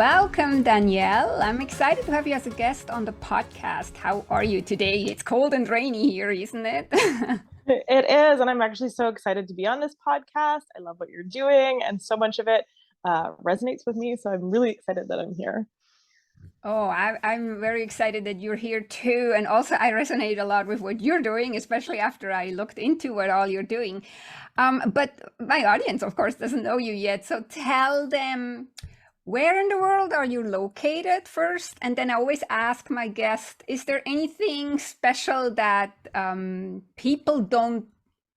Welcome, Danielle. I'm excited to have you as a guest on the podcast. How are you today? It's cold and rainy here, isn't it? It is, and I'm actually so excited to be on this podcast. I love what you're doing, and so much of it resonates with me. So I'm really excited that I'm here. Oh, I'm very excited that you're here too. And also, I resonate a lot with what you're doing, especially after I looked into what all you're doing. But my audience, of course, doesn't know you yet. So tell them, where in the world are you located first? And then I always ask my guest, is there anything special that people don't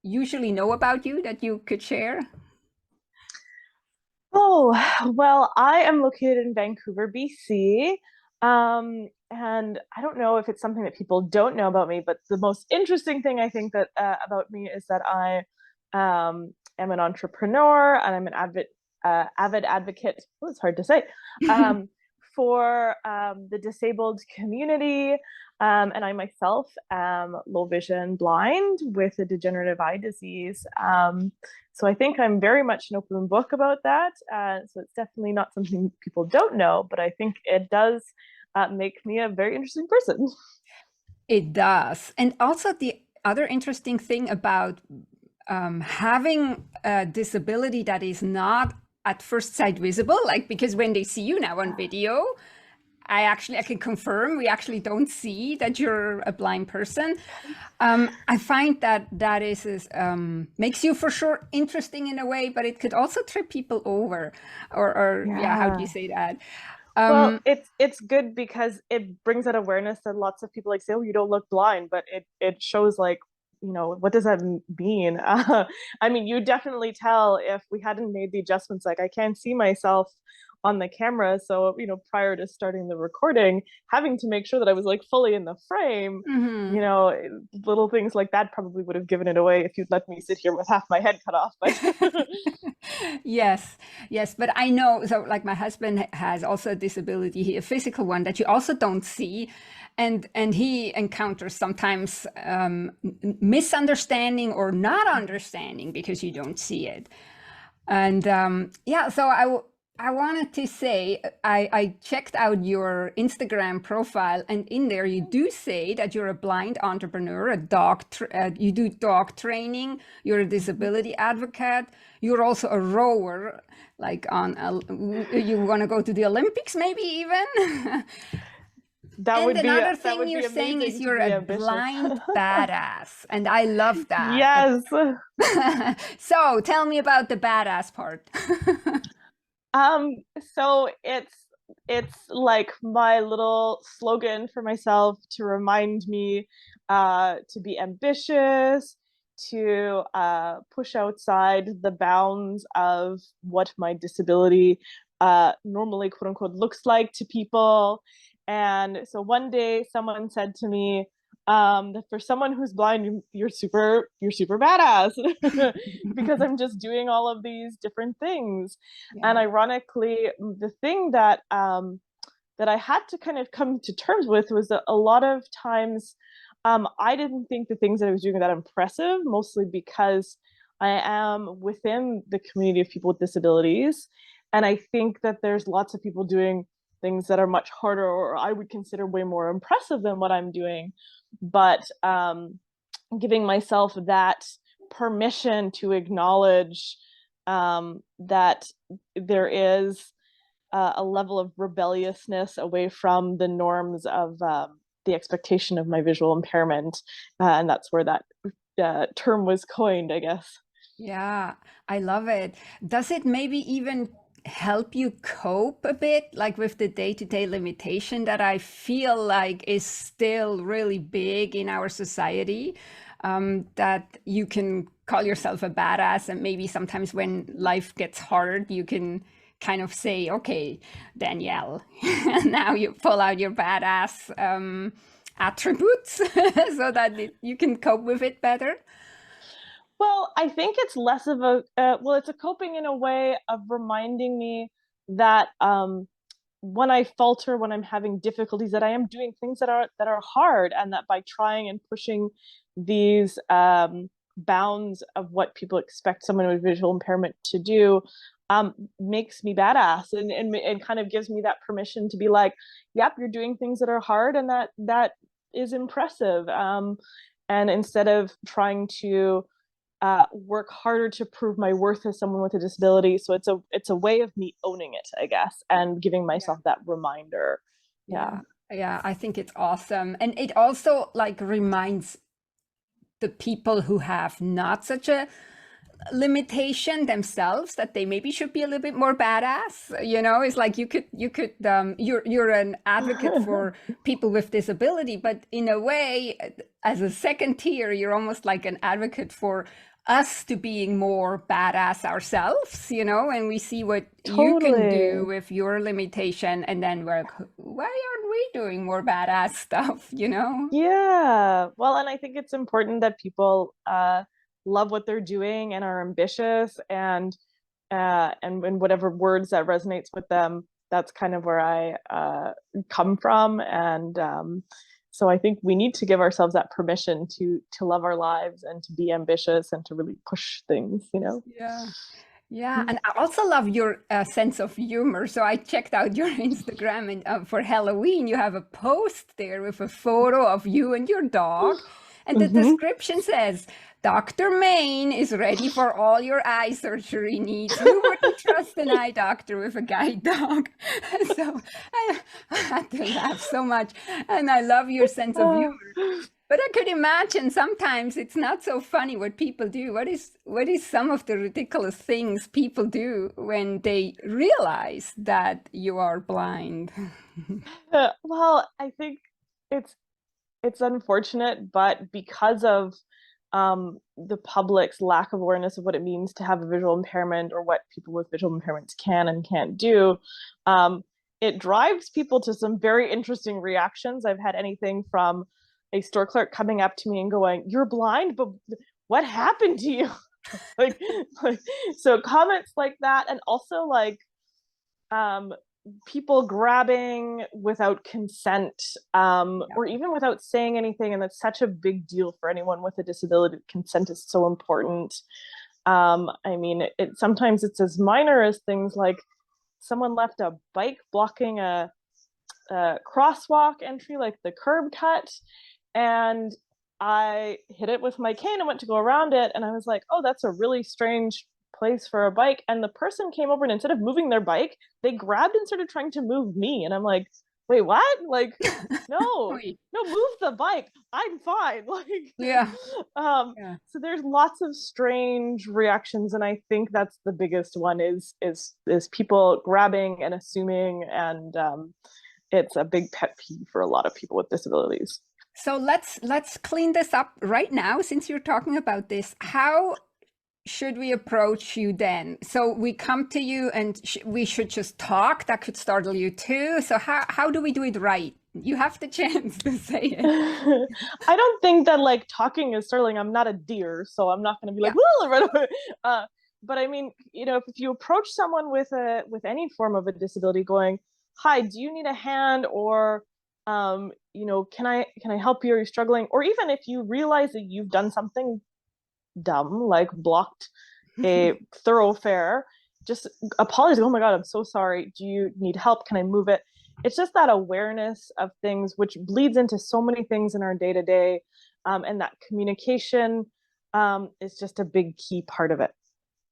usually know about you that you could share? Oh, well, I am located in Vancouver, BC. And I don't know if it's something that people don't know about me, but the most interesting thing I think that about me is that I am an entrepreneur and I'm an avid advocate. Oh, it's hard to say. Um, for the disabled community. And I myself am low vision blind with a degenerative eye disease. So I think I'm very much an open book about that. So it's definitely not something people don't know, but I think it does make me a very interesting person. It does. And also, the other interesting thing about having a disability that is not at first sight visible, like because when they see you now on video, I can confirm we actually don't see that you're a blind person. I find that makes you for sure interesting in a way, but it could also trip people over, or yeah, how do you Yeah. say that? Well, Um, it's good because it brings that awareness that lots of people like say, "Oh, you don't look blind," but it shows like, what does that mean? I mean, you definitely tell if we hadn't made the adjustments. Like, I can't see myself on the camera, so prior to starting the recording, having to make sure that I was like fully in the frame. You mhm. know, little things like that probably would have given it away if you'd let me sit here with half my head cut off. But Yes, yes, but I know, so like my husband has also a disability, a physical one that you also don't see, and he encounters sometimes misunderstanding or not understanding because you don't see it. And yeah, so I wanted to say I checked out your Instagram profile, and in there you do say that you're a blind entrepreneur, you do dog training, you're a disability advocate, you're also a rower, like you want to go to the Olympics, maybe even. And another that thing would you're be saying is amazing to you're be a ambitious. blind badass, and I love that. Yes. So tell me about the badass part. Um, so it's like my little slogan for myself to remind me to be ambitious, to push outside the bounds of what my disability normally quote unquote looks like to people. And so one day someone said to me, that for someone who's blind, you're super badass because I'm just doing all of these different things. And Yeah. ironically, the thing that I had to kind of come to terms with was that a lot of times I didn't think the things that I was doing were that impressive, mostly because I am within the community of people with disabilities. And I think that there's lots of people doing things that are much harder, or I would consider way more impressive than what I'm doing. But giving myself that permission to acknowledge that there is a level of rebelliousness away from the norms of the expectation of my visual impairment. And that's where that term was coined, I guess. Yeah, I love it. Does it maybe even help you cope a bit, like with the day-to-day limitation that I feel like is still really big in our society? That you can call yourself a badass, and maybe sometimes when life gets hard, you can kind of say, okay, Danielle, now you pull out your badass attributes so that you can cope with it better. Well, I think it's less of it's a coping in a way of reminding me that when I falter, when I'm having difficulties, that I am doing things that are hard, and that by trying and pushing these bounds of what people expect someone with visual impairment to do, makes me badass, and kind of gives me that permission to be like, yep, you're doing things that are hard, and that is impressive. And instead of trying to work harder to prove my worth as someone with a disability. So it's a way of me owning it, I guess, and giving Yeah. myself that reminder. Yeah. Yeah. Yeah. I think it's awesome. And it also like reminds the people who have not such a limitation themselves that they maybe should be a little bit more badass. It's like you're an advocate for people with disability, but in a way, as a second tier, you're almost like an advocate for us to being more badass ourselves, and we see what you can do Totally. with your limitation, and then we're like, why aren't we doing more badass stuff? Yeah. Well, and I think it's important that people love what they're doing and are ambitious, and in whatever words that resonates with them. That's kind of where I come from, and so I think we need to give ourselves that permission to love our lives and to be ambitious and to really push things. Yeah. Yeah, and I also love your sense of humor. So I checked out your Instagram, and for Halloween, you have a post there with a photo of you and your dog. And the Mm-hmm. description says, Dr. Main is ready for all your eye surgery needs. Who wouldn't trust an eye doctor with a guide dog? So I had to laugh so much. And I love your sense of humor. But I could imagine sometimes it's not so funny what people do. What is some of the ridiculous things people do when they realize that you are blind? Well, I think it's it's unfortunate, but because of the public's lack of awareness of what it means to have a visual impairment, or what people with visual impairments can and can't do, um, it drives people to some very interesting reactions. I've had anything from a store clerk coming up to me and going, "You're blind, but what happened to you?" like, like, so comments like that, and also like um, people grabbing without consent, Yeah. or even without saying anything. And that's such a big deal for anyone with a disability. Consent is so important. I mean, sometimes it's as minor as things like someone left a bike blocking a crosswalk entry, like the curb cut, and I hit it with my cane and went to go around it, and I was like, "Oh, that's a really strange place for a bike." And the person came over, and instead of moving their bike, they grabbed and started trying to move me, and I'm like, "Wait, what?" Like, no, Oy. no, move the bike. I'm fine. Like, Yeah. um, Yeah. so there's lots of strange reactions, and I think that's the biggest one is people grabbing and assuming, and it's a big pet peeve for a lot of people with disabilities. So let's clean this up right now since you're talking about this. How should we approach you then? So we come to you and we should just talk. That could startle you too. So how do we do it right? You have the chance to say it. I don't think that like talking is startling. I'm not a deer, so I'm not going to be like, Yeah. "Whoa," right away. But I mean, if you approach someone with any form of a disability, going, "Hi, do you need a hand?" or can I help you? Are you struggling? Or even if you realize that you've done something dumb, like blocked a thoroughfare, just apologize. "Oh my God, I'm so sorry. Do you need help? Can I move it?" It's just that awareness of things, which bleeds into so many things in our day to day. And that communication is just a big key part of it.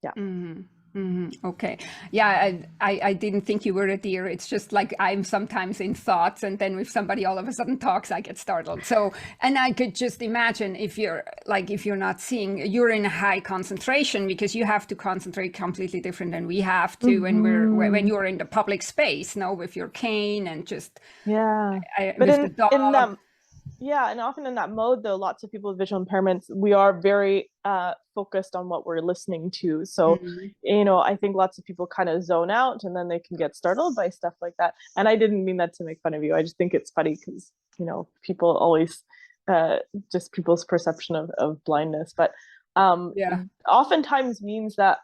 Yeah. Mhm. Mhm. Okay. Yeah, I didn't think you were a deer. It's just like I'm sometimes in thoughts, and then if somebody all of a sudden talks, I get startled. So, and I could just imagine if you're not seeing, you're in a high concentration because you have to concentrate completely different than we have to when Hmm. you're in the public space, no, with your cane and just Yeah. But with the in dog. that Yeah, and often in that mode, though, lots of people with visual impairments, we are very focused on what we're listening to. So, Mhm. I think lots of people kind of zone out, and then they can get startled by stuff like that. And I didn't mean that to make fun of you. I just think it's funny because, people always, uh, just people's perception of blindness. But um, Yeah. oftentimes means that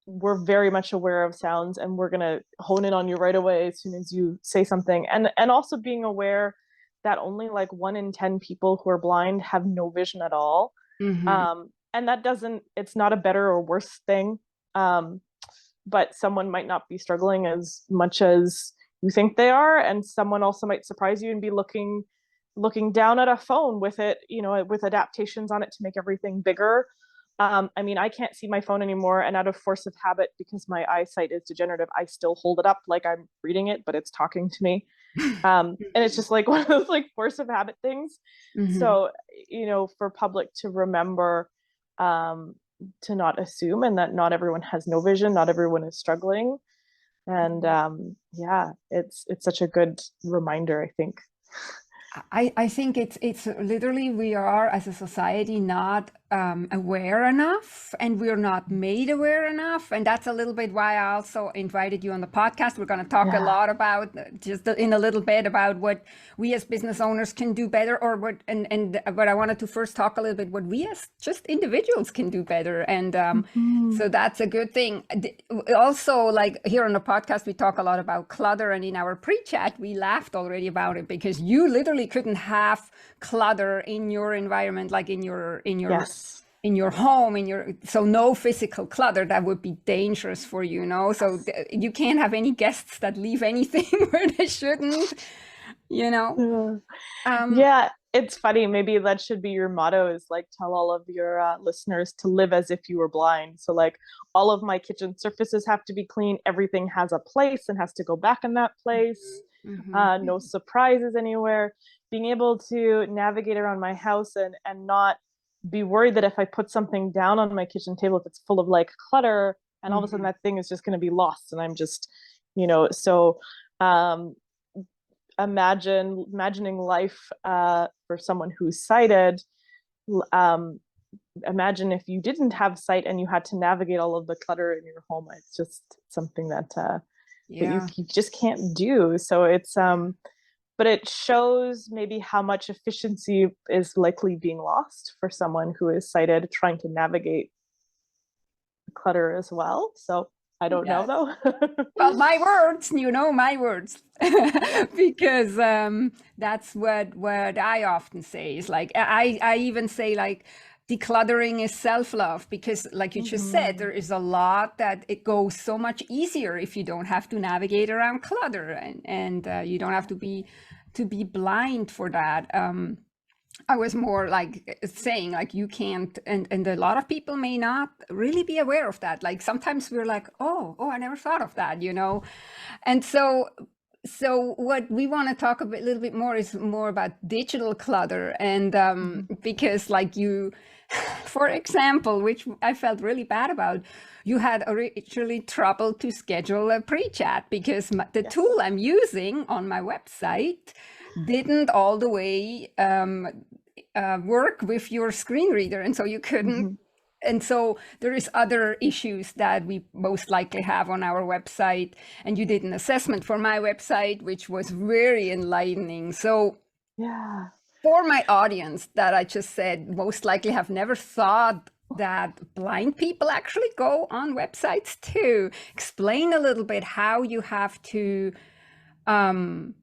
we're very much aware of sounds, and we're going to hone in on you right away as soon as you say something. And also being aware that only like 1 in 10 people who are blind have no vision at all. Hmm. And that doesn't, it's not a better or worse thing. Um, but someone might not be struggling as much as you think they are, and someone also might surprise you and be looking down at a phone with it, with adaptations on it to make everything bigger. I mean, I can't see my phone anymore, and out of force of habit, because my eyesight is degenerative, I still hold it up like I'm reading it, but it's talking to me. And it's just like one of those like force of habit things. Mhm. So, for public to remember, um, to not assume, and that not everyone has no vision, not everyone is struggling. And yeah, it's such a good reminder, I think. I think it's literally we are as a society not aware enough, and we're not made aware enough, and that's a little bit why I also invited you on the podcast. We're going to talk a Yeah. lot about just in a little bit about what we as business owners can do better, or what and but I wanted to first talk a little bit what we as just individuals can do better, and Mhm. so that's a good thing. Also, like here on the podcast, we talk a lot about clutter, and in our pre-chat, we laughed already about it because you literally couldn't have clutter in your environment, like Yes. in your home, so no physical clutter. That would be dangerous for you, so Yes. you can't have any guests that leave anything where they shouldn't, you know. Yeah. Um, Yeah, it's funny. Maybe that should be your motto, is like tell all of your listeners to live as if you were blind. So like all of my kitchen surfaces have to be clean. Everything has a place and has to go back in that place. mhm. No surprises anywhere. Being able to navigate around my house and not be worried that if I put something down on my kitchen table, if it's full of like clutter, and all of a sudden Mhm. that thing is just going to be lost, and I'm just, so um, imagining life for someone who's sighted. Um, Imagine if you didn't have sight and you had to navigate all of the clutter in your home. It's just something that you, Yeah. you just can't do. So but it shows maybe how much efficiency is likely being lost for someone who is sighted trying to navigate clutter as well. So I don't know Yeah. though. Well, my words, my words, because that's what I often say. Is like I even say like decluttering is self-love, because like you just said, Mhm. there is a lot that it goes so much easier if you don't have to navigate around clutter, and you don't have to be blind for that. I was more like saying like you can't, and a lot of people may not really be aware of that. Like sometimes we're like, oh, I never thought of that, And so what we want to talk a little bit more is more about digital clutter, and Mhm. because like you, for example, which I felt really bad about, you had originally trouble to schedule a pre-chat because the Yes. tool I'm using on my website didn't all the way work with your screen reader, and so you couldn't. Mhm. And so there is other issues that we most likely have on our website, and you did an assessment for my website which was very enlightening. So Yeah. for my audience that I just said most likely have never thought that blind people actually go on websites too, explain a little bit how you have to um,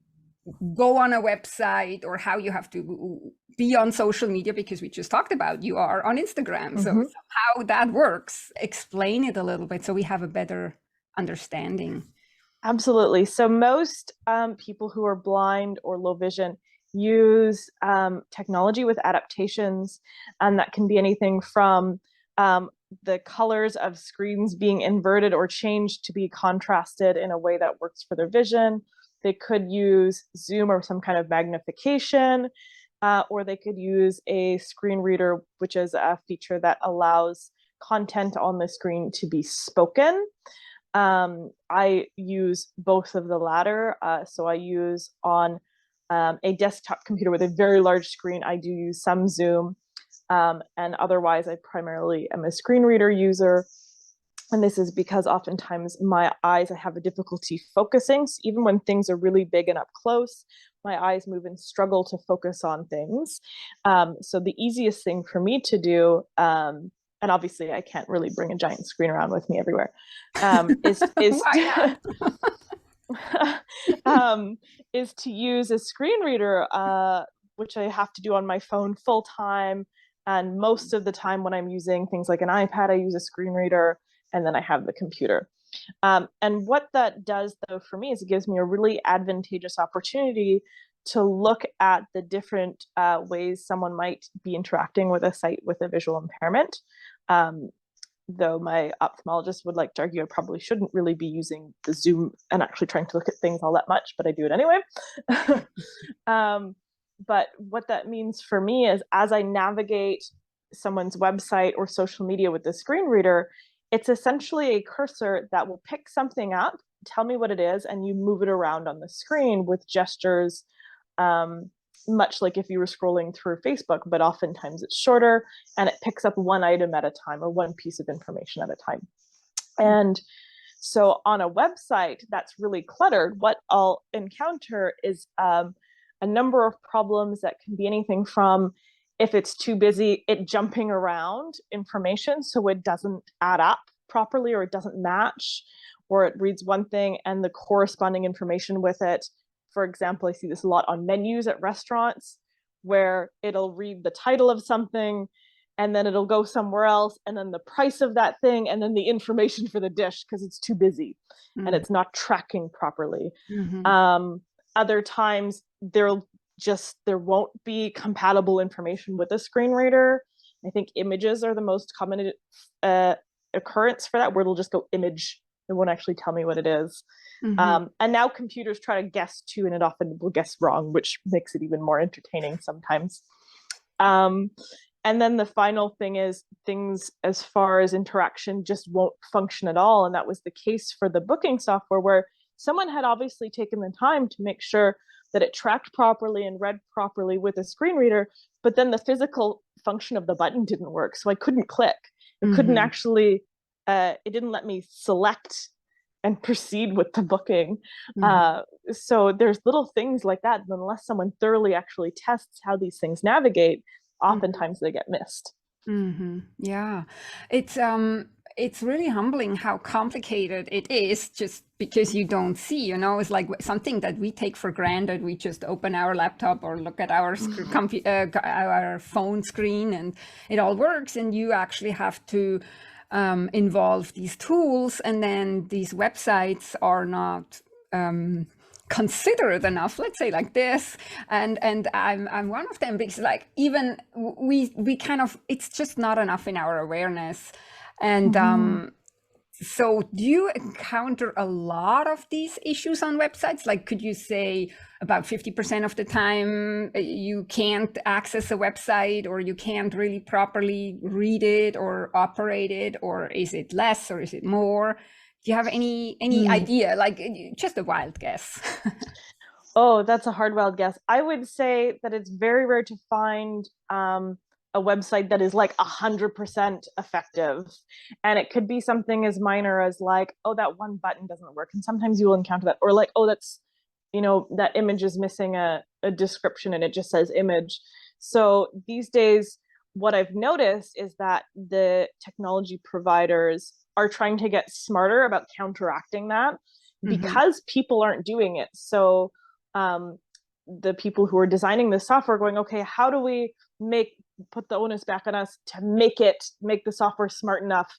go on a website, or how you have to be on social media, because we just talked about you are on Instagram. So Mhm. how that works, explain it a little bit so we have a better understanding. Absolutely. So most people who are blind or low vision use technology with adaptations, and that can be anything from um, the colors of screens being inverted or changed to be contrasted in a way that works for their vision. They could use Zoom or some kind of magnification, or they could use a screen reader, which is a feature that allows content on the screen to be spoken. I use both of the latter. So I use on a desktop computer with a very large screen. I do use some Zoom, and otherwise I primarily am a screen reader user. And this is because oftentimes my eyes, I have a difficulty focusing. So even when things are really big and up close, my eyes move and struggle to focus on things. So the easiest thing for me to do, and obviously I can't really bring a giant screen around with me everywhere, is Why not? um, is to use a screen reader, which I have to do on my phone full time. And most of the time when I'm using things like an iPad, I use a screen reader, and then I have the computer. And what that does, though, for me is it gives me a really advantageous opportunity to look at the different ways someone might be interacting with a site with a visual impairment. Though my ophthalmologist would like to argue I probably shouldn't really be using the Zoom and actually trying to look at things all that much, but I do it anyway. But what that means for me is as I navigate someone's website or social media with the screen reader, it's essentially a cursor that will pick something up, tell me what it is, and you move it around on the screen with gestures, much like if you were scrolling through Facebook, but oftentimes it's shorter and it picks up one item at a time or one piece of information at a time. And so on a website that's really cluttered, what I'll encounter is a number of problems that can be anything from, if it's too busy, it jumping around information so it doesn't add up properly or it doesn't match, or it reads one thing and the corresponding information with it. For example, I see this a lot on menus at restaurants where it'll read the title of something and then it'll go somewhere else and then the price of that thing and then the information for the dish because it's too busy and it's not tracking properly. Other times there won't be compatible information with a screen reader. I think images are the most common occurrence for that, where it'll just go image. It won't actually tell me what it is. And now computers try to guess too, and it often will guess wrong, which makes it even more entertaining sometimes. And then the final thing is things as far as interaction just won't function at all. And that was the case for the booking software, where someone had obviously taken the time to make sure that it tracked properly and read properly with a screen reader, but then the physical function of the button didn't work. So I couldn't click. It couldn't actually, it didn't let me select and proceed with the booking. So there's little things like that. And unless someone thoroughly actually tests how these things navigate, oftentimes they get missed. Yeah, it's really humbling how complicated it is just because you don't see, you know, it's like something that we take for granted. We just open our laptop or look at our our phone screen and it all works, and you actually have to involve these tools, and then these websites are not considerate enough, let's say like this, and I'm one of them, because like even we kind of, it's just not enough in our awareness. And so do you encounter a lot of these issues on websites? Like, could you say about 50% of the time you can't access a website, or you can't really properly read it or operate it, or is it less, or is it more? Do you have any idea? Like, just a wild guess. Oh, that's a hard wild guess. I would say that it's very rare to find a website that is like 100% effective. And it could be something as minor as like, oh, that one button doesn't work. And sometimes you will encounter that. Or like, oh, that's, you know, that image is missing a description and it just says image. So these days, what I've noticed is that the technology providers are trying to get smarter about counteracting that because people aren't doing it. So the people who are designing the software going, okay, how do we put the onus back on us to make the software smart enough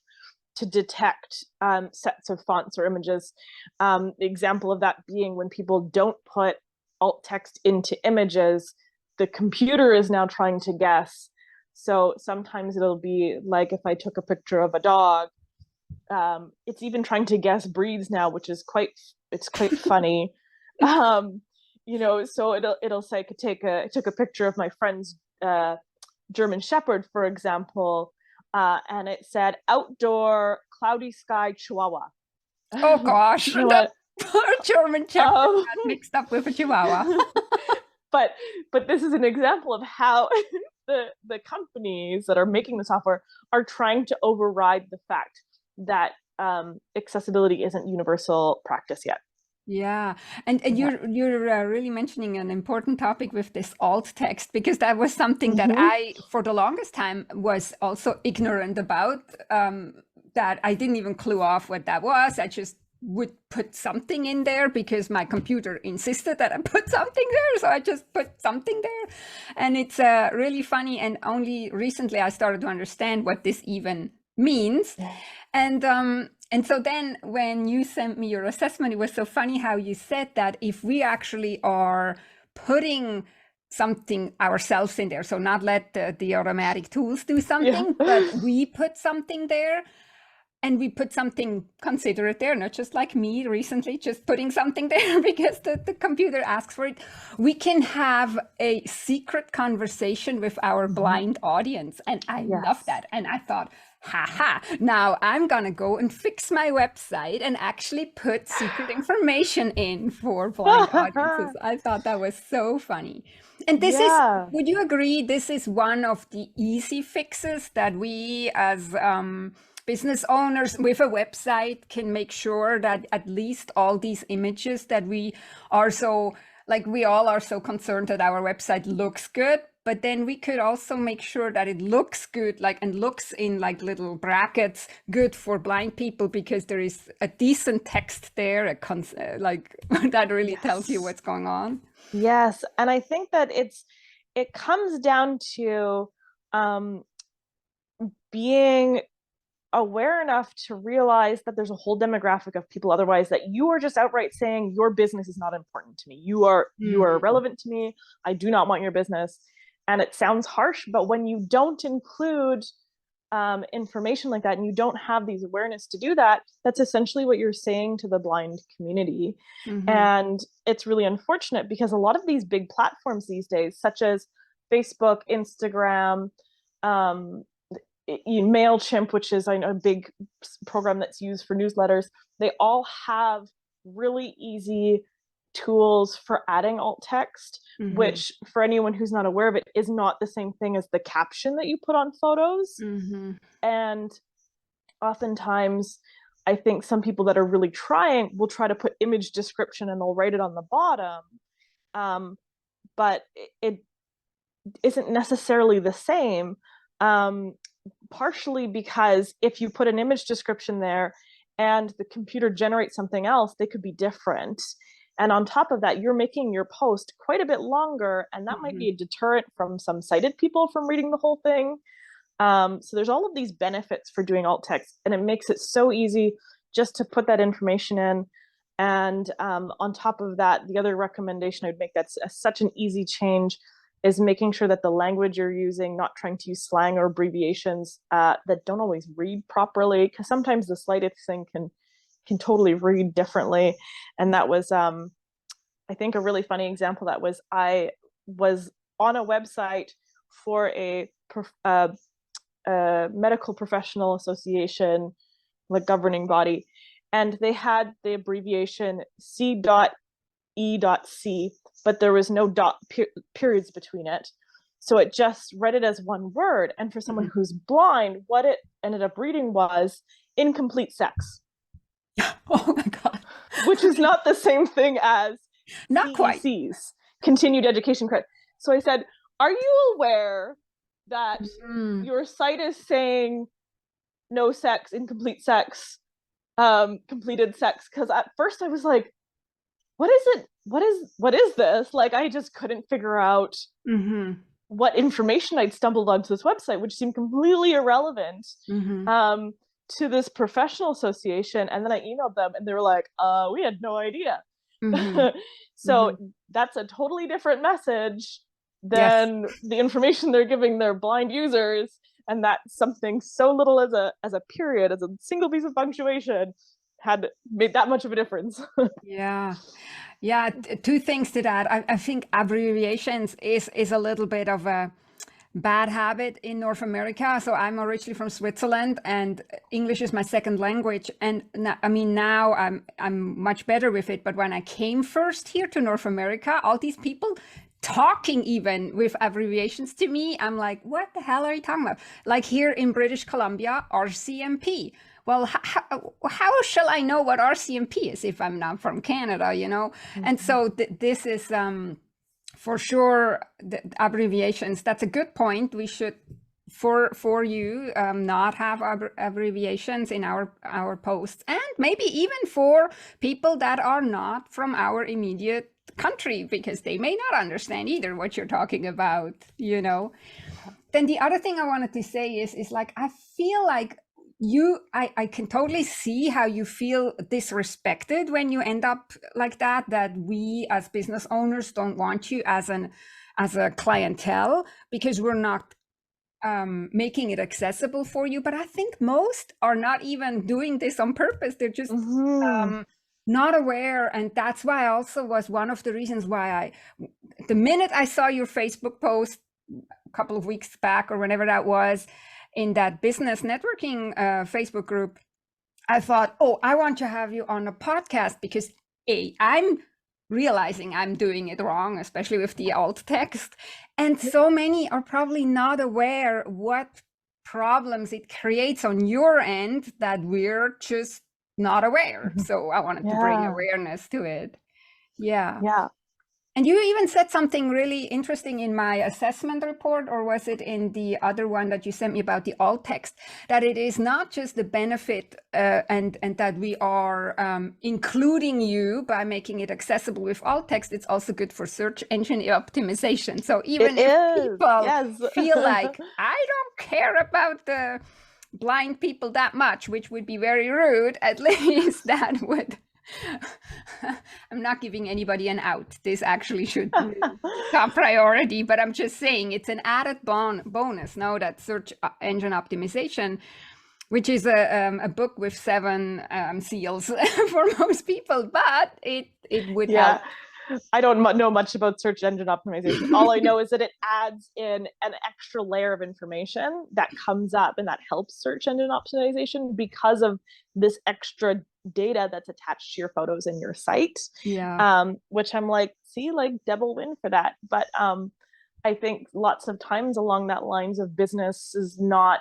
to detect sets of fonts or images. The example of that being when people don't put alt text into images, the computer is now trying to guess. So sometimes it'll be like if I took a picture of a dog, it's even trying to guess breeds now, which is quite funny. You know, so it'll say I took a picture of my friend's German Shepherd, for example, and it said outdoor cloudy sky Chihuahua. Oh gosh, that poor German Shepherd got mixed up with a Chihuahua. but this is an example of how the companies that are making the software are trying to override the fact that accessibility isn't universal practice yet. Yeah, and you're really mentioning an important topic with this alt text, because that was something that I, for the longest time, was also ignorant about. That I didn't even clue off what that was. I just would put something in there because my computer insisted that I put something there, so I just put something there, and it's really funny. And only recently I started to understand what this even means. Yeah. And so then when you sent me your assessment, it was so funny how you said that if we actually are putting something ourselves in there, so not let the automatic tools do Yeah. something, but we put something there, and we put something considerate there, not just like me recently, just putting something there because the computer asks for it. We can have a secret conversation with our blind audience. And I love Yes. that. And I thought, haha, now I'm going to go and fix my website and actually put secret information in for blind audiences. I thought that was so funny. And this is, Yeah. would you agree, this is one of the easy fixes that we as business owners with a website can make sure that at least all these images that we are so, like we all are so concerned that our website looks good, but then we could also make sure that it looks good, like, and looks in like little brackets, good for blind people, because there is a decent text there, like that really tells you Yes. what's going on. Yes. And I think that it comes down to being aware enough to realize that there's a whole demographic of people otherwise that you are just outright saying your business is not important to me. You are irrelevant to me. I do not want your business. And it sounds harsh, but when you don't include information like that and you don't have these awareness to do that, that's essentially what you're saying to the blind community. And it's really unfortunate because a lot of these big platforms these days, such as Facebook, Instagram, MailChimp, which is I know a big program that's used for newsletters, they all have really easy tools for adding alt text, which for anyone who's not aware of it is not the same thing as the caption that you put on photos. And oftentimes I think some people that are really trying will try to put image description and they'll write it on the bottom. But it isn't necessarily the same. Partially because if you put an image description there and the computer generates something else, they could be different. And on top of that, you're making your post quite a bit longer, and that might be a deterrent from some sighted people from reading the whole thing. So there's all of these benefits for doing alt text, and it makes it so easy just to put that information in. And on top of that, the other recommendation I would make that's such an easy change is making sure that the language you're using, not trying to use slang or abbreviations that don't always read properly, because sometimes the slightest thing can totally read differently. And that was, I think, a really funny example. That was, I was on a website for a medical professional association, like governing body, and they had the abbreviation C.E.C, but there was no periods between it. So it just read it as one word. And for someone who's blind, what it ended up reading was incomplete sex. Oh my God. Which is not the same thing as not quite CECs, continued education credit. So I said, are you aware that your site is saying no sex, incomplete sex, completed sex? Because at first I was like, what is it? What is this? Like, I just couldn't figure out what information I'd stumbled onto this website, which seemed completely irrelevant to this professional association. And then I emailed them and they were like, we had no idea. So that's a totally different message than the information they're giving their blind users. And that something so little as a period, as a single piece of punctuation, had made that much of a difference. Yeah, two things to that. I think abbreviations is a little bit of a bad habit in North America. So I'm originally from Switzerland, and English is my second language. And I mean, now I'm much better with it. But when I came first here to North America, all these people talking even with abbreviations to me, I'm like, what the hell are you talking about? Like here in British Columbia, RCMP. Well, how shall I know what RCMP is if I'm not from Canada, you know? And so this is for sure the abbreviations. That's a good point. We should, for you, not have abbreviations in our posts, and maybe even for people that are not from our immediate country, because they may not understand either what you're talking about, you know. Then the other thing I wanted to say is like, I feel like I can totally see how you feel disrespected when you end up like that, that we as business owners don't want you as a clientele because we're not making it accessible for you. But I think most are not even doing this on purpose. They're just Mm-hmm. not aware. And that's why also was one of the reasons why the minute I saw your Facebook post a couple of weeks back or whenever that was in that business networking Facebook group, I thought, oh, I want to have you on a podcast because I'm realizing I'm doing it wrong, especially with the alt text. And so many are probably not aware what problems it creates on your end that we're just not aware. So I wanted to bring Yeah. awareness to it. Yeah. Yeah. And you even said something really interesting in my assessment report, or was it in the other one that you sent me about the alt text, that it is not just the benefit and that we are including you by making it accessible with alt text, it's also good for search engine optimization. So It even if is. people Yes. feel like, I don't care about the blind people that much, which would be very rude, at least that would I'm not giving anybody an out. This actually should be top priority, but I'm just saying it's an added bonus. Now that search engine optimization, which is a book with 7 seals for most people, but it would Yeah. help. I don't know much about search engine optimization. All I know is that it adds in an extra layer of information that comes up and that helps search engine optimization because of this extra data that's attached to your photos and your site. Yeah. Which I'm like, see, like double win for that. But I think lots of times along that lines of business is not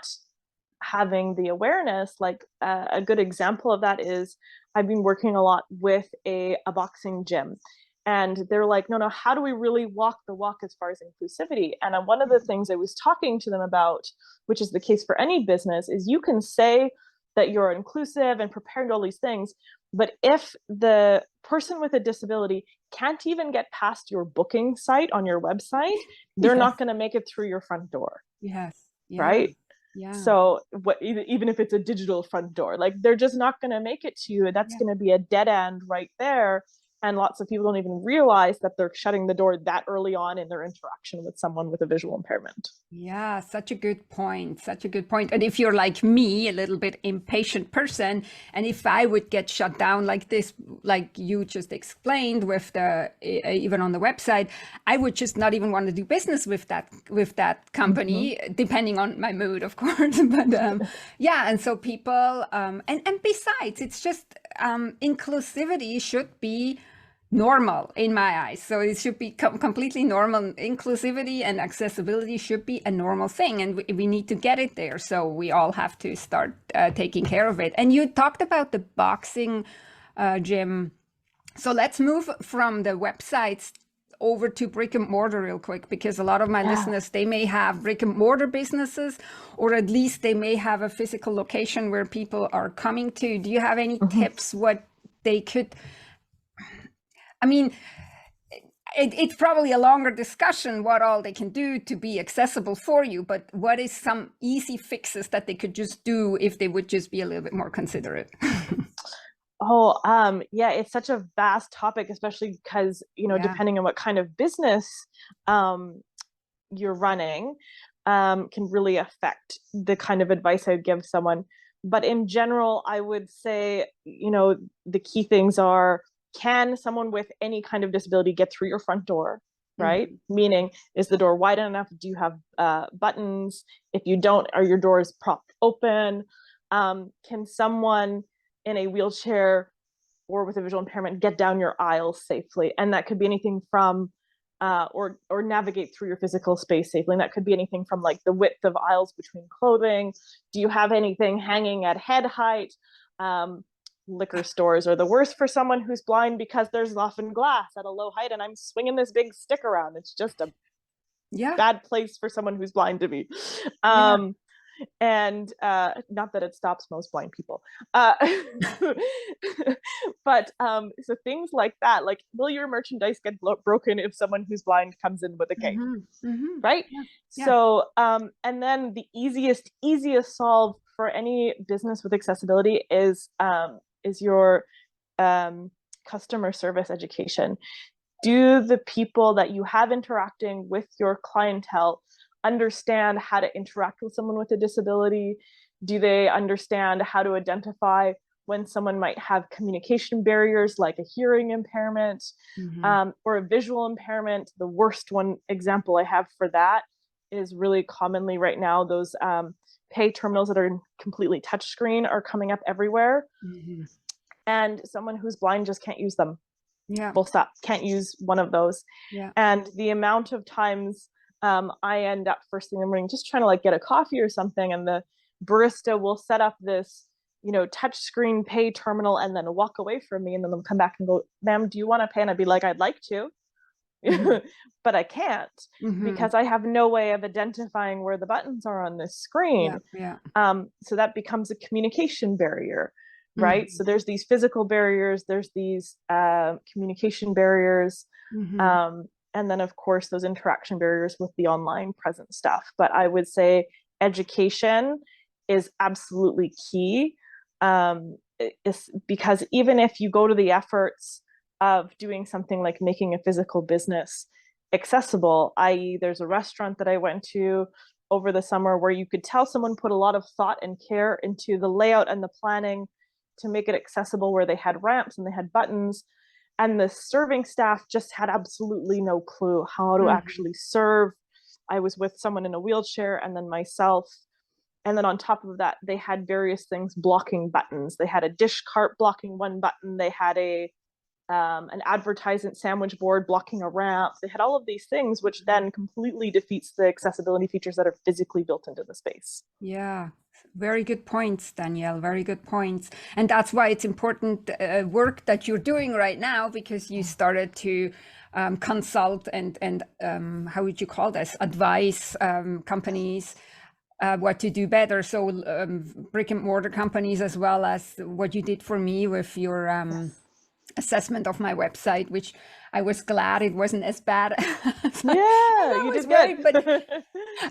having the awareness. Like a good example of that is I've been working a lot with a boxing gym, and they're like, no, how do we really walk the walk as far as inclusivity? And one of the things I was talking to them about, which is the case for any business, is you can say that you're inclusive and prepared all these things, but if the person with a disability can't even get past your booking site on your website, they're Yes. not going to make it through your front door. Yes. Yeah. Right. Yeah. So what, even if it's a digital front door, like they're just not going to make it to you. That's going to be a dead end right there. And lots of people don't even realize that they're shutting the door that early on in their interaction with someone with a visual impairment. Yeah, such a good point. Such a good point. And if you're like me, a little bit impatient person, and if I would get shut down like this, like you just explained with the even on the website, I would just not even want to do business with that company, depending on my mood, of course. But yeah, and so people and besides, it's just inclusivity should be normal in my eyes. So it should be completely normal. Inclusivity and accessibility should be a normal thing, and we need to get it there. So we all have to start taking care of it. And you talked about the boxing gym. So let's move from the websites over to brick and mortar real quick, because a lot of my listeners, they may have brick and mortar businesses, or at least they may have a physical location where people are coming to. Do you have any tips what they could, I mean, it's probably a longer discussion what all they can do to be accessible for you, but what is some easy fixes that they could just do if they would just be a little bit more considerate? Yeah, it's such a vast topic, especially because, Yeah. depending on what kind of business you're running, can really affect the kind of advice I'd give someone. But in general, I would say, the key things are, can someone with any kind of disability get through your front door? Right? Meaning, is the door wide enough? Do you have buttons? If you don't, are your doors propped open? Can someone in a wheelchair or with a visual impairment get down your aisles safely? And that could be anything from or navigate through your physical space safely. And that could be anything from like the width of aisles between clothing. Do you have anything hanging at head height? Liquor stores are the worst for someone who's blind because there's often glass at a low height, and I'm swinging this big stick around. It's just a bad place for someone who's blind to be. And not that it stops most blind people, but so things like that, like, will your merchandise get broken if someone who's blind comes in with a cane? Right? So and then the easiest solve for any business with accessibility is your customer service education. Do the people that you have interacting with your clientele understand how to interact with someone with a disability? Do they understand how to identify when someone might have communication barriers like a hearing impairment or a visual impairment? The worst one example I have for that is really commonly right now, those pay terminals that are completely touchscreen are coming up everywhere. And someone who's blind just can't use them. Yeah. Full stop. Can't use one of those. Yeah. And the amount of times I end up first thing in the morning just trying to like get a coffee or something, and the barista will set up this, you know, touch screen pay terminal and then walk away from me, and then they'll come back and go, ma'am, do you want to pay? And I'd be like, I'd like to, but I can't because I have no way of identifying where the buttons are on this screen. So that becomes a communication barrier, right? So there's these physical barriers, there's these communication barriers, and then of course those interaction barriers with the online present stuff. But I would say education is absolutely key, because even if you go to the efforts of doing something like making a physical business accessible, i.e. there's a restaurant that I went to over the summer where you could tell someone put a lot of thought and care into the layout and the planning to make it accessible, where they had ramps and they had buttons, and the serving staff just had absolutely no clue how to actually serve. I was with someone in a wheelchair and then myself. And then on top of that, they had various things blocking buttons. They had a dish cart blocking one button. They had an advertisement sandwich board blocking a ramp. They had all of these things, which then completely defeats the accessibility features that are physically built into the space. Yeah, very good points, Danielle. Very good points. And that's why it's important work that you're doing right now, because you started to consult and how would you call this? Advise companies what to do better. So brick and mortar companies, as well as what you did for me with your assessment of my website, which I was glad it wasn't as bad. You did good. But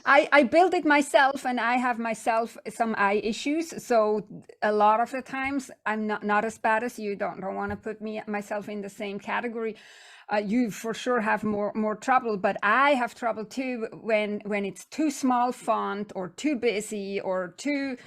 I built it myself, and I have myself some eye issues. So a lot of the times I'm not as bad as you. Don't want to put myself in the same category. You for sure have more trouble, but I have trouble too when it's too small font or too busy or too,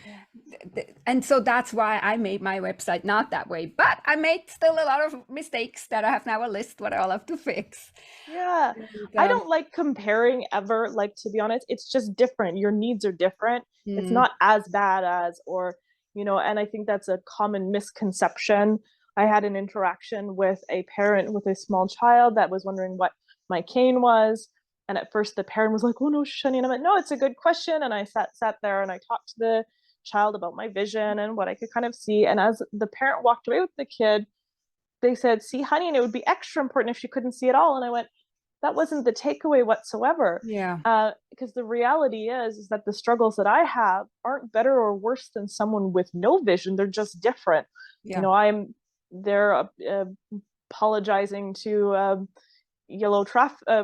and so that's why I made my website not that way. But I made still a lot of mistakes that I have now a list what I'll have to fix. Yeah, I don't like comparing ever. Like, to be honest, it's just different. Your needs are different. It's not as bad as, or, you know, and I think that's a common misconception. I had an interaction with a parent with a small child that was wondering what my cane was. And at first the parent was like, oh no, Shani. And I went, no, it's a good question. And I sat there and I talked to the child about my vision and what I could kind of see. And as the parent walked away with the kid, they said, see, honey, and it would be extra important if she couldn't see at all. And I went, that wasn't the takeaway whatsoever. Because the reality is that the struggles that I have aren't better or worse than someone with no vision. They're just different. You know, they're apologizing to yellow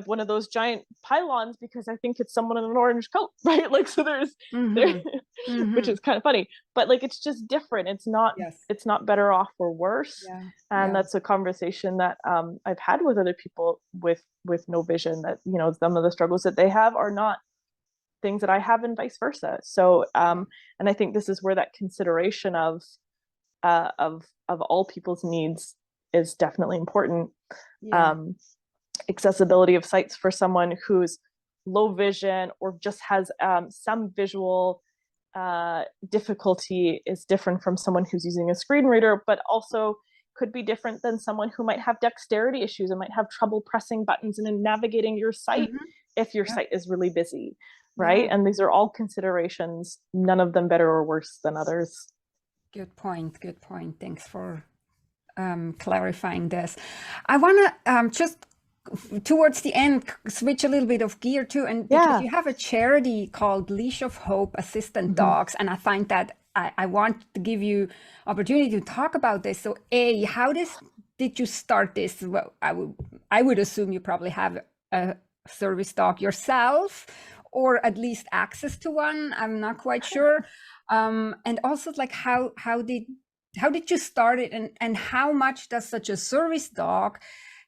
one of those giant pylons because I think it's someone in an orange coat, right? Like, so there's which is kind of funny, but like, it's just different. It's not better off or worse. And that's a conversation that I've had with other people with no vision, that, you know, some of the struggles that they have are not things that I have, and vice versa. So and I think this is where that consideration of all people's needs is definitely important. Accessibility of sites for someone who's low vision or just has some visual difficulty is different from someone who's using a screen reader, but also could be different than someone who might have dexterity issues and might have trouble pressing buttons and in navigating your site if your site is really busy, right? And these are all considerations, none of them better or worse than others. Good point. Good point. Thanks for clarifying this. I want to just towards the end switch a little bit of gear too, and because you have a charity called Leash of Hope Assistant Dogs, and I find that I want to give you opportunity to talk about this. So how did you start this? Well, I would assume you probably have a service dog yourself, or at least access to one. I'm not quite sure. And also like how did you start it, and how much does such a service dog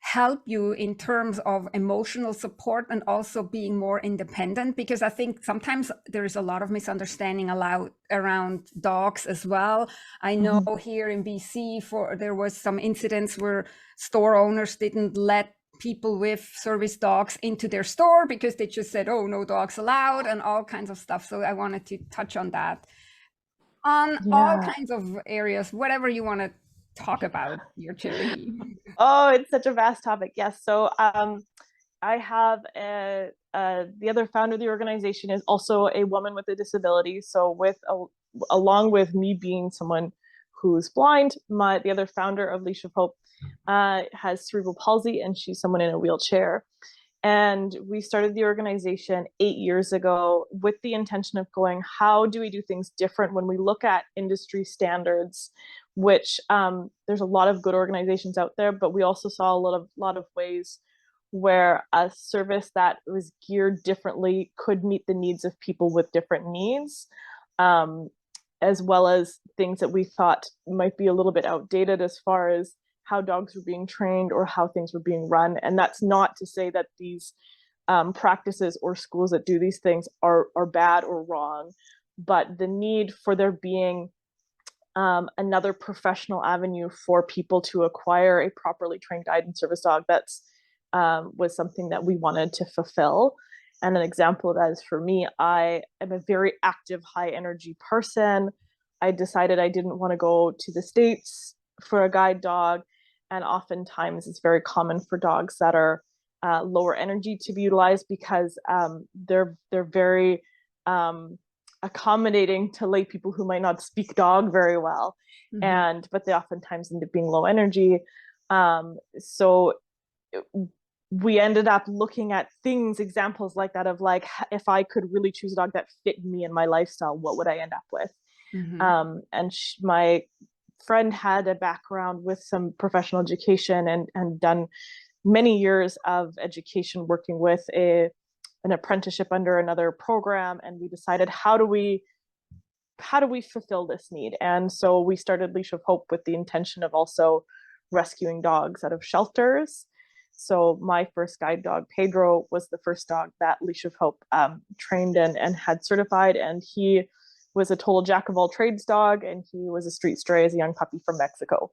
help you in terms of emotional support and also being more independent? Because I think sometimes there is a lot of misunderstanding around dogs as well. I know Mhm. here in BC there was some incidents where store owners didn't let people with service dogs into their store because they just said, oh, no dogs allowed, and all kinds of stuff. So I wanted to touch on that, on all Yeah. kinds of areas, whatever you want to talk about, your chili. Oh, it's such a vast topic. Yes. So I have the other founder of the organization is also a woman with a disability. So along with me being someone who's blind, the other founder of Leash of Hope has cerebral palsy, and she's someone in a wheelchair. And we started the organization 8 years ago with the intention of going, how do we do things different when we look at industry standards, which there's a lot of good organizations out there, but we also saw a lot of ways where a service that was geared differently could meet the needs of people with different needs, um, as well as things that we thought might be a little bit outdated as far as how dogs were being trained or how things were being run. And that's not to say that these practices or schools that do these things are bad or wrong, but the need for there being another professional avenue for people to acquire a properly trained guide and service dog was something that we wanted to fulfill. And an example of that is, for me, I am a very active, high energy person. I decided I didn't want to go to the States for a guide dog. And oftentimes it's very common for dogs that are lower energy to be utilized because they're very accommodating to lay people who might not speak dog very well, Mm-hmm. but they oftentimes end up being low energy. So we ended up looking at examples like that of like, if I could really choose a dog that fit me and my lifestyle, what would I end up with? Mm-hmm. My friend had a background with some professional education and done many years of education working with an apprenticeship under another program, and we decided, how do we fulfill this need? And so we started Leash of Hope with the intention of also rescuing dogs out of shelters. So my first guide dog, Pedro, was the first dog that Leash of Hope trained and had certified. And he was a total jack of all trades dog, and he was a street stray as a young puppy from Mexico.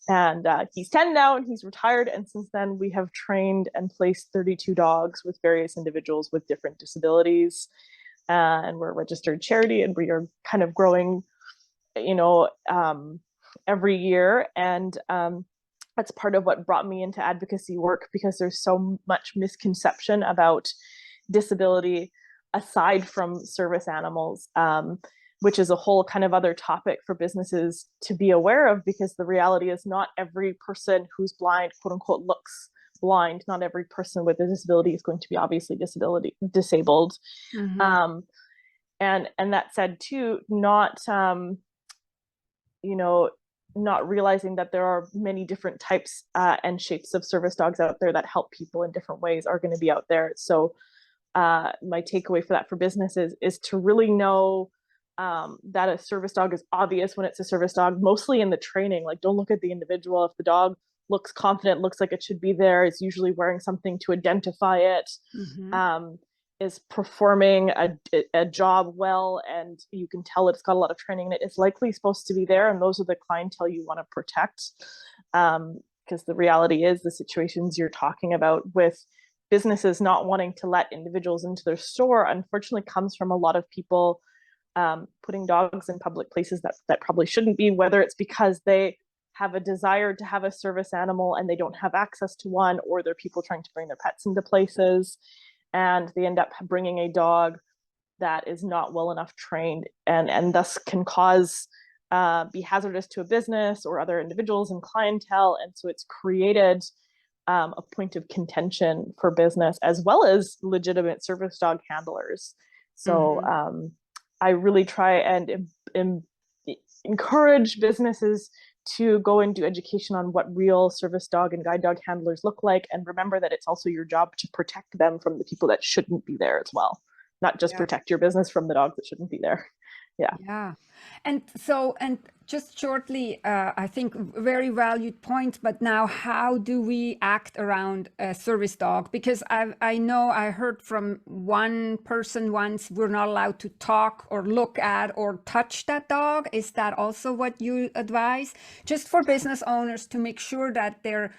And he's 10 now, and he's retired. And since then, we have trained and placed 32 dogs with various individuals with different disabilities. And we're a registered charity, and we are kind of growing, you know, every year. And that's part of what brought me into advocacy work, because there's so much misconception about disability aside from service animals, which is a whole kind of other topic for businesses to be aware of, because the reality is not every person who's blind, quote unquote, looks blind. Not every person with a disability is going to be obviously disabled. Mm-hmm. Um, and that said too, you know, not realizing that there are many different types and shapes of service dogs out there that help people in different ways are going to be out there. So my takeaway for that for businesses is to really know that a service dog is obvious when it's a service dog, mostly in the training. Like, don't look at the individual. If the dog looks confident, looks like it should be there, is usually wearing something to identify it, Mm-hmm. um, is performing a job well, and you can tell it's got a lot of training in it, it's likely supposed to be there. And those are the clientele you want to protect. Because the reality is, the situations you're talking about with businesses not wanting to let individuals into their store, unfortunately, comes from a lot of people putting dogs in public places that probably shouldn't be, whether it's because they have a desire to have a service animal and they don't have access to one, or they're people trying to bring their pets into places and they end up bringing a dog that is not well enough trained, and thus can cause be hazardous to a business or other individuals and clientele. And so it's created a point of contention for business as well as legitimate service dog handlers. So Mm-hmm. I really try and encourage businesses to go and do education on what real service dog and guide dog handlers look like, and remember that it's also your job to protect them from the people that shouldn't be there as well, not just Yeah. protect your business from the dogs that shouldn't be there. Yeah. Yeah. And so, and just shortly, I think very valued point, but now how do we act around a service dog? Because I know I heard from one person once, we're not allowed to talk or look at or touch that dog. Is that also what you advise? Just for business owners to make sure that they're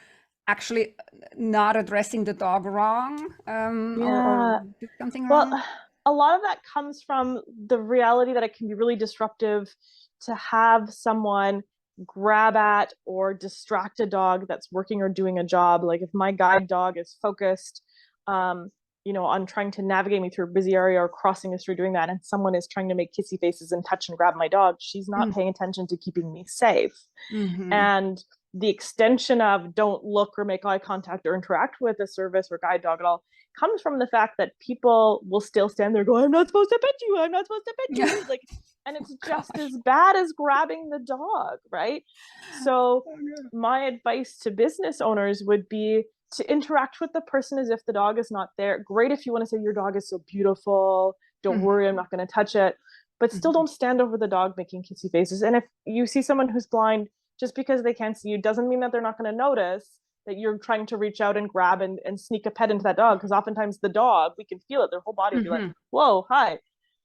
actually not addressing the dog wrong, or Yeah. do something Well, wrong? a lot of that comes from the reality that it can be really disruptive to have someone grab at or distract a dog that's working or doing a job. Like if my guide dog is focused, um, on trying to navigate me through a busy area or crossing us through doing that, and someone is trying to make kissy faces and touch and grab my dog, she's not paying attention to keeping me safe. Mm-hmm. And the extension of don't look or make eye contact or interact with a service or guide dog at all comes from the fact that people will still stand there going, I'm not supposed to pet you, I'm not supposed to pet Yeah. you, like, and it's Oh, just gosh. as bad as grabbing the dog, right? So Oh, no. my advice to business owners would be to interact with the person as if the dog is not there. Great if you want to say your dog is so beautiful, don't worry, I'm not going to touch it, but still Mhm. don't stand over the dog making kissy faces. And if you see someone who's blind, just because they can't see you doesn't mean that they're not going to notice that you're trying to reach out and grab and sneak a pet into that dog. Because oftentimes the dog, we can feel it, their whole body will be like, Mhm. whoa, hi.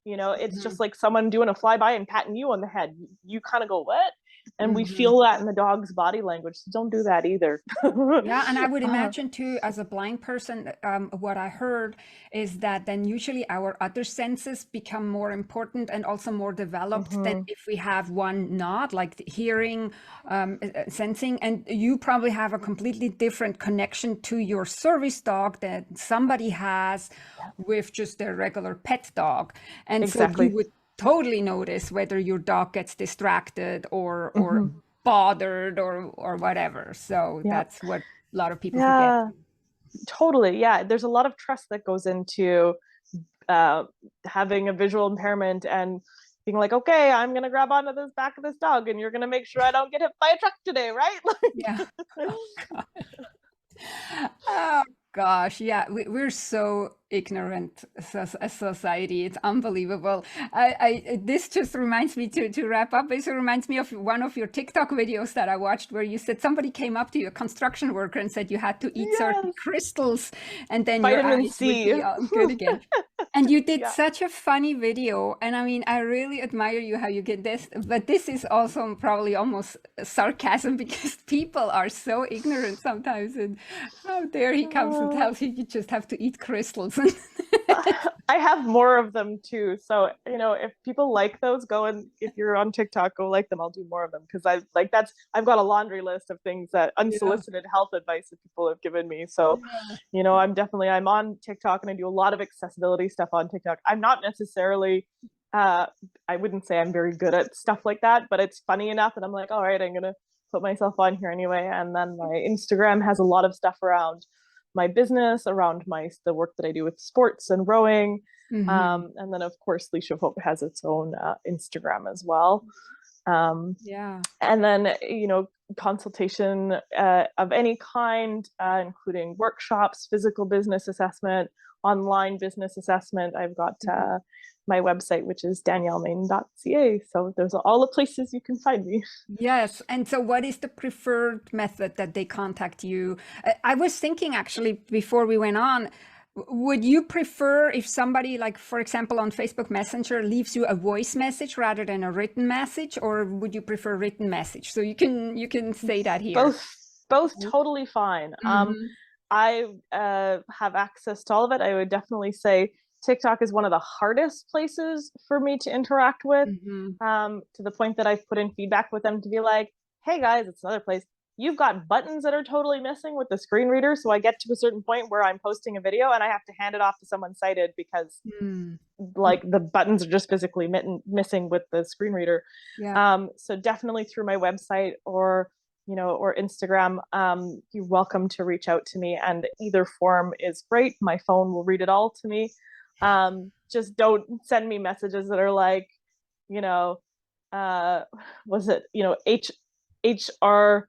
It's Mhm. just like someone doing a flyby and patting you on the head. You kind of go, what? And we Mhm. feel that in the dog's body language. So don't do that either. Yeah, and I would uh, imagine too, as a blind person, what I heard is that then usually our other senses become more important and also more developed than mhm. if we have one not, like the hearing, sensing. And you probably have a completely different connection to your service dog that somebody has Yeah, with just their regular pet dog. And so you exactly. would totally notice whether your dog gets distracted or Hmm. bothered or whatever. So Yeah. that's what a lot of people forget. Yeah, totally. Yeah. There's a lot of trust that goes into uh, having a visual impairment and being like, okay, I'm gonna grab onto this back of this dog, and you're gonna make sure I don't get hit by a truck today, right? Yeah. Like, Oh God. Oh gosh. Yeah. We're so ignorant as a society. It's unbelievable. This just reminds me to wrap up. This reminds me of one of your TikTok videos that I watched where you said somebody came up to you, a construction worker, and said you had to eat certain yes, crystals and then your vitamin eyes would C. be all good again. And you did Yeah. such a funny video. And I mean, I really admire you how you get this. But this is also probably almost sarcasm because people are so ignorant sometimes. And how dare he comes and Uh, tells you you just have to eat crystals. I have more of them too. So, if people like those, go and if you're on TikTok, go like them. I'll do more of them because I've got a laundry list of things that Yeah. unsolicited health advice that people have given me. So, Yeah. I'm on TikTok and I do a lot of accessibility stuff on TikTok. I'm not necessarily I wouldn't say I'm very good at stuff like that, but it's funny enough that I'm like, all right, I'm gonna put myself on here anyway. And then my Instagram has a lot of stuff around my business, around the work that I do with sports and rowing. Hmm. And then of course Leash of Hope has its own Instagram as well. Um, Yeah. and then consultation of any kind, including workshops, physical business assessment, online business assessment. I've got Mhm. my website, which is daniellemain.ca. So there's all the places you can find me. Yes. And so, what is the preferred method that they contact you? I was thinking actually before we went on, would you prefer if somebody, like, for example, on Facebook Messenger leaves you a voice message rather than a written message, or would you prefer written message? So you can say that here. Both totally fine. Mm-hmm. I have access to all of it. I would definitely say TikTok is one of the hardest places for me to interact with, Mm-hmm. to the point that I've put in feedback with them to be like, hey guys, it's another place. You've got buttons that are totally missing with the screen reader. So I get to a certain point where I'm posting a video and I have to hand it off to someone sighted because Mm. like the buttons are just physically missing with the screen reader. Yeah. So definitely through my website or Instagram, you're welcome to reach out to me, and either form is great. My phone will read it all to me. Just don't send me messages that are like, you know, was it, HR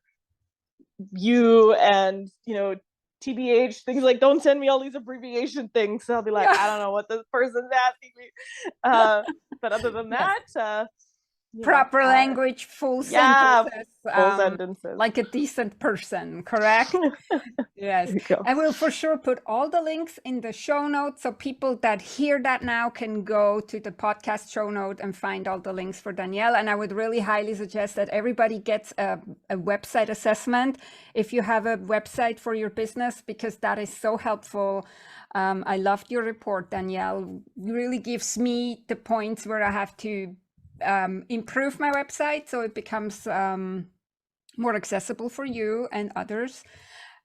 you and TBH, things like don't send me all these abbreviation things. So I'll be like, Yeah. I don't know what this person's asking me. But other than Yes. that, Proper language, full yeah, sentences, full sentences. like a decent person, correct? Yes. There you go. I will for sure put all the links in the show notes so people that hear that now can go to the podcast show note and find all the links for Danielle. And I would really highly suggest that everybody gets a website assessment if you have a website for your business, because that is so helpful. I loved your report, Danielle. It really gives me the points where I have to improve my website so it becomes more accessible for you and others.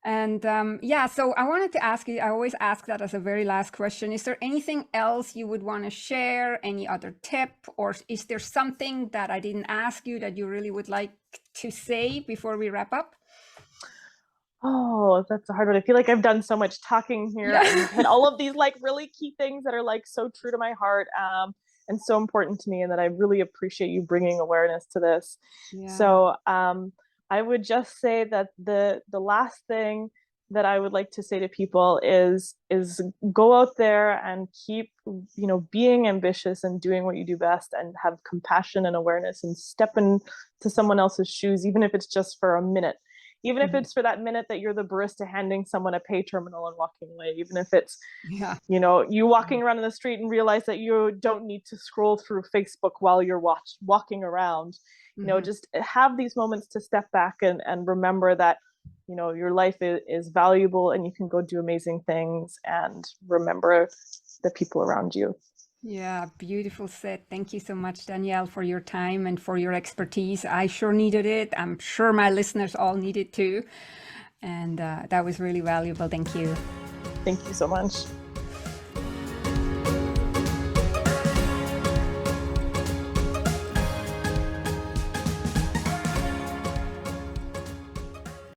And so I wanted to ask you, I always ask that as a very last question. Is there anything else you would want to share? Any other tip? Or is there something that I didn't ask you that you really would like to say before we wrap up? Oh, that's a hard one. I feel like I've done so much talking here and hit all of these like really key things that are like so true to my heart. And so important to me, and that I really appreciate you bringing awareness to this. Yeah. So I would just say that the last thing that I would like to say to people is go out there and keep, being ambitious and doing what you do best, and have compassion and awareness, and step into someone else's shoes, even if it's just for a minute. Even if it's for that minute that you're the barista handing someone a pay terminal and walking away, even if it's, you walking around in the street and realize that you don't need to scroll through Facebook while you're walking around, just have these moments to step back and remember that, your life is valuable and you can go do amazing things, and remember the people around you. Yeah, beautiful said. Thank you so much, Danielle, for your time and for your expertise. I sure needed it. I'm sure my listeners all need it too. And that was really valuable. Thank you. Thank you so much.